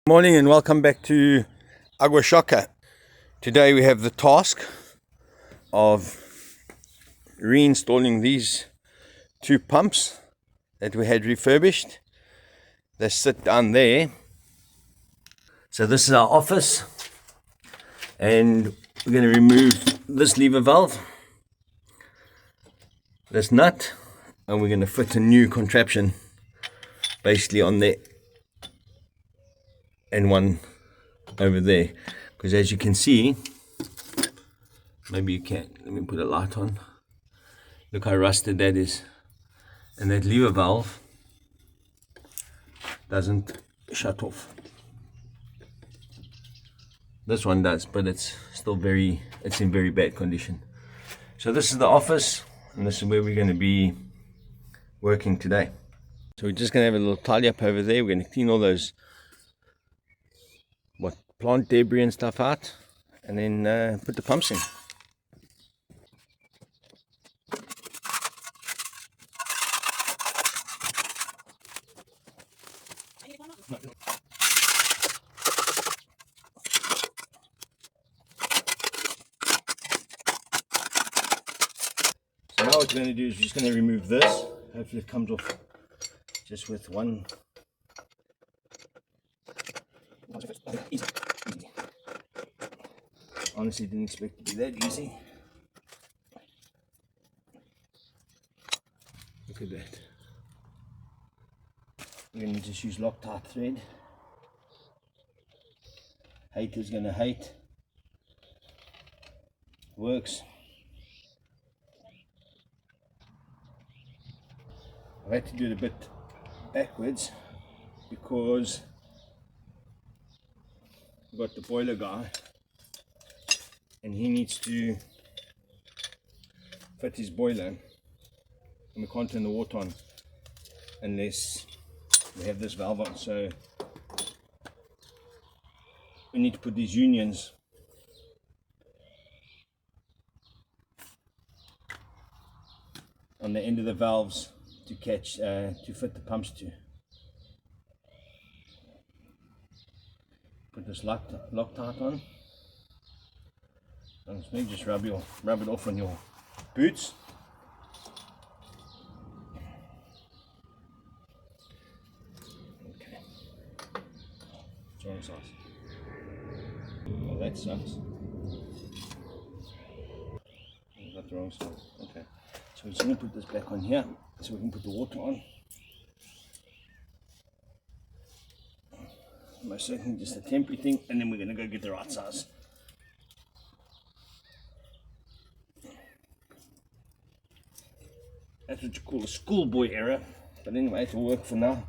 Morning and welcome back to Agua Choca. Today we have the task of reinstalling these two pumps that we had refurbished. They sit down there. So this is our office, and we're going to remove this lever valve, this nut, and we're going to fit a new contraption basically on there and one over there, because as you can see, maybe you can't, let me put a light on, look how rusted that is, and that lever valve doesn't shut off. This one does, but it's still it's in very bad condition. So this is the office, and this is where we're going to be working today. So we're just going to have a little tidy up over there. We're going to clean all those plant debris and stuff out, and then put the pumps in. So now what we're going to do is we're just going to remove this. Hopefully it comes off just with one. Easy. Honestly didn't expect it to be that easy. Look at that. We're going to just use Loctite thread. Haters gonna hate. Works. I've had to do it a bit backwards because we've got the boiler guy and he needs to fit his boiler, and we can't turn the water on unless we have this valve on. So we need to put these unions on the end of the valves to catch to fit the pumps to. Put this Loctite on, and maybe just rub it off on your boots. Okay, it's wrong size. Oh, that sucks. Got the wrong size. Okay, so we're just going to put this back on here so we can put the water on. Most certainly just a temporary thing, and then we're going to go get the right size. That's what you call a schoolboy error, but anyway, it'll work for now.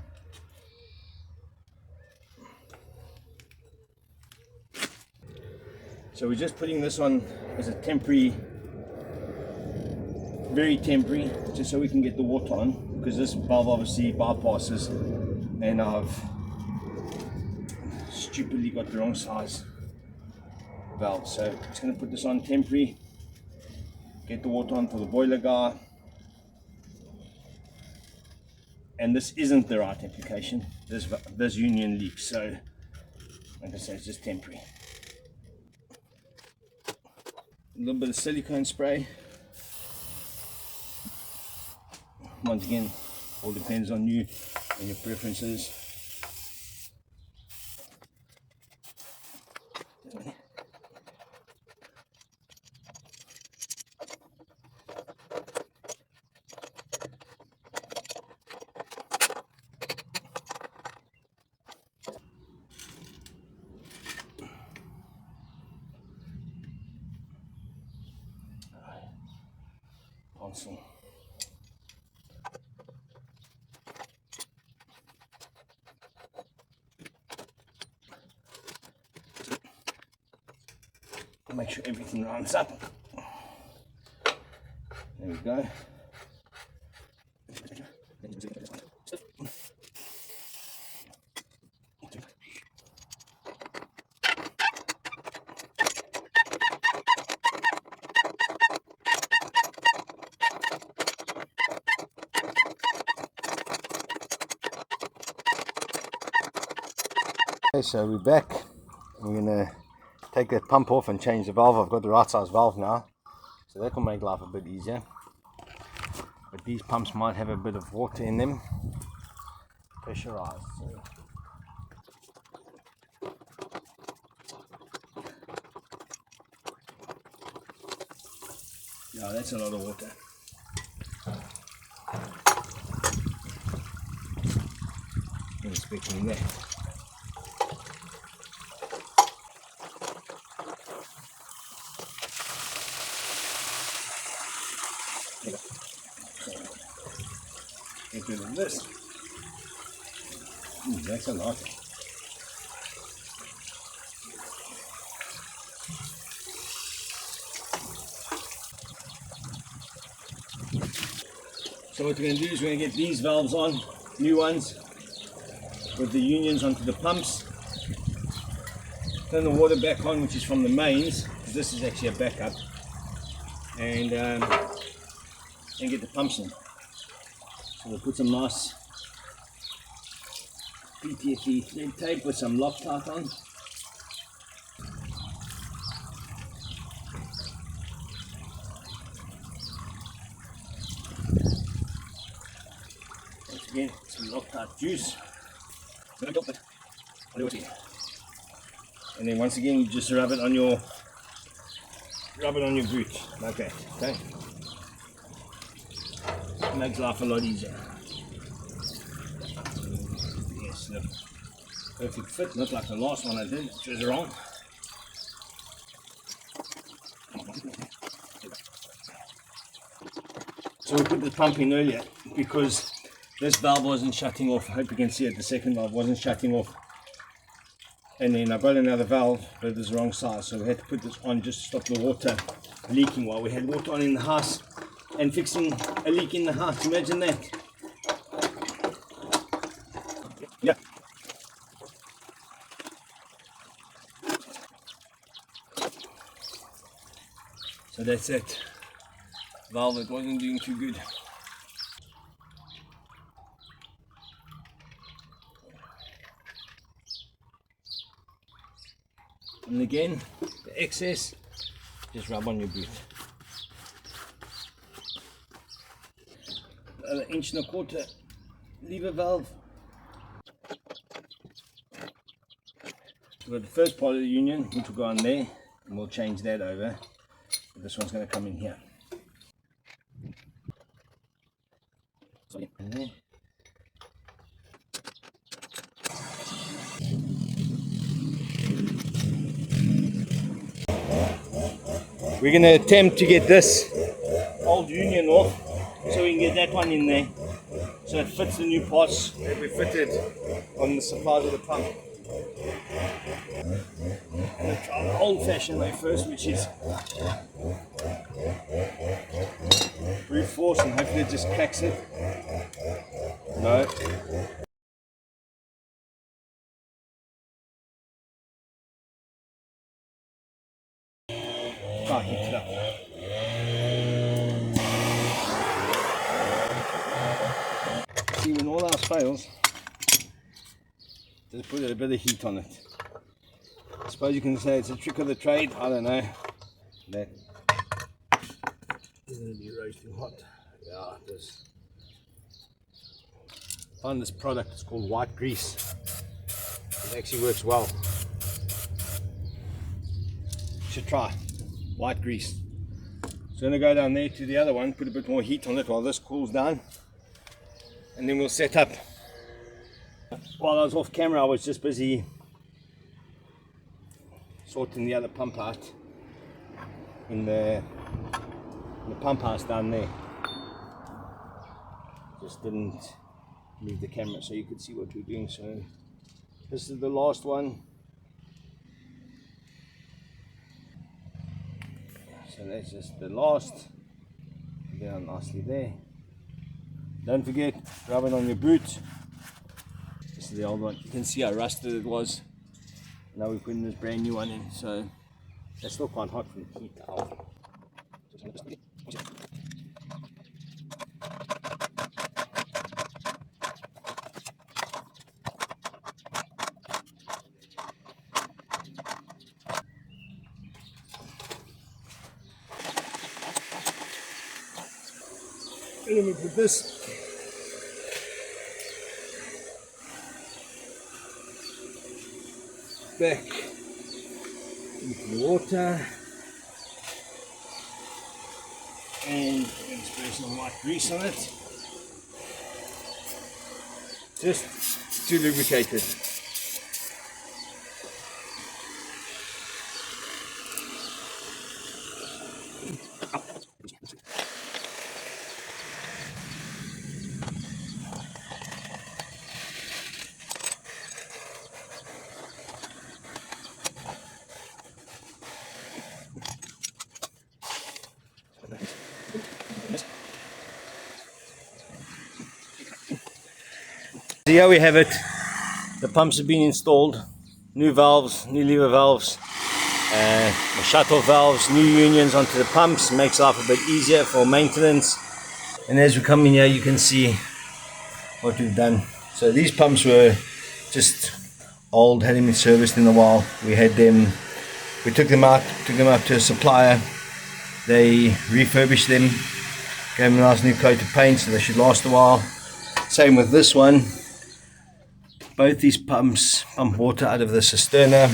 So we're just putting this on as a temporary, very temporary, just so we can get the water on, because this valve obviously bypasses, and I've stupidly got the wrong size valve. So I'm just going to put this on temporary, get the water on for the boiler guy, and this isn't the right application. This union leaks, so like I say, it's just temporary. A little bit of silicone spray. Once again, all depends on you and your preferences. Console. Make sure everything lines up. There we go. Okay, so we're back. We're gonna take that pump off and change the valve. I've got the right size valve now, so that will make life a bit easier. But these pumps might have a bit of water in them, pressurized. So. Yeah, that's a lot of water. I'm expecting that. Get rid of this. That's a lot. So what we're going to do is we're going to get these valves on, new ones, with the unions onto the pumps. Turn the water back on, which is from the mains, because this is actually a backup, and get the pumps in. So we'll put some nice PTFE thread tape with some Loctite on. Once again, some Loctite juice. And then once again, you just rub it on your boot like that. Okay, it makes life a lot easier. Yes, look, perfect fit, not like the last one I did, which was wrong. So we put the pump in earlier because this valve wasn't shutting off. I hope you can see it, the second valve wasn't shutting off. And then I got another valve, but it was the wrong size, so we had to put this on just to stop the water leaking while we had water on in the house and fixing a leak in the house. Imagine that. Yeah. So that's it. Valve, it wasn't doing too good. And again, the excess, just rub on your boot. An 1.25 inch lever valve. We've got the first part of the union, which will go on there, and we'll change that over. But this one's going to come in here. And there. We're going to attempt to get this old union off so we can get that one in there so it fits the new parts that we fitted on the supplies of the pump. I'm going to try the old fashioned way first, which is brute force, and hopefully it just cracks it. No. Can't heat it up. See, when all else fails, just put a bit of heat on it. I suppose you can say it's a trick of the trade, I don't know. That is going to be roasting hot. Yeah, it is. I found this product, it's called white grease. It actually works well. You should try white grease. So I'm going to go down there to the other one, put a bit more heat on it while this cools down, and then we'll set up. While I was off camera, I was just busy sorting the other pump out in the pump house down there. Just didn't move the camera so you could see what we're doing. So this is the last one. So that's just the last. Down nicely there. Don't forget, rub it on your boot. This is the old one. You can see how rusted it was. Now we're putting this brand new one in, so that's still quite hot from the heat out. And then we put this back into the water, and we're going to spray some white grease on it, just to lubricate it. So here we have it. The pumps have been installed. New valves, new lever valves, the shuttle valves, new unions onto the pumps. Makes life a bit easier for maintenance. And as we come in here, you can see what we've done. So these pumps were just old, hadn't been serviced in a while. We took them out to a supplier. They refurbished them, gave them a nice new coat of paint, so they should last a while. Same with this one. Both these pumps pump water out of the cisterna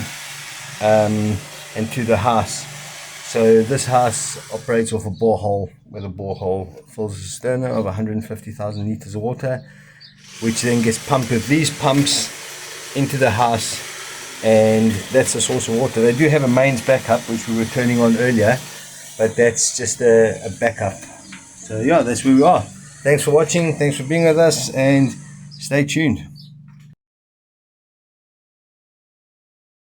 and to the house. So this house operates off a borehole, where the borehole fills a cisterna of 150,000 liters of water, which then gets pumped with these pumps into the house, and that's the source of water. They do have a mains backup, which we were turning on earlier, but that's just a backup. So yeah, that's where we are. Thanks for watching, thanks for being with us, and stay tuned.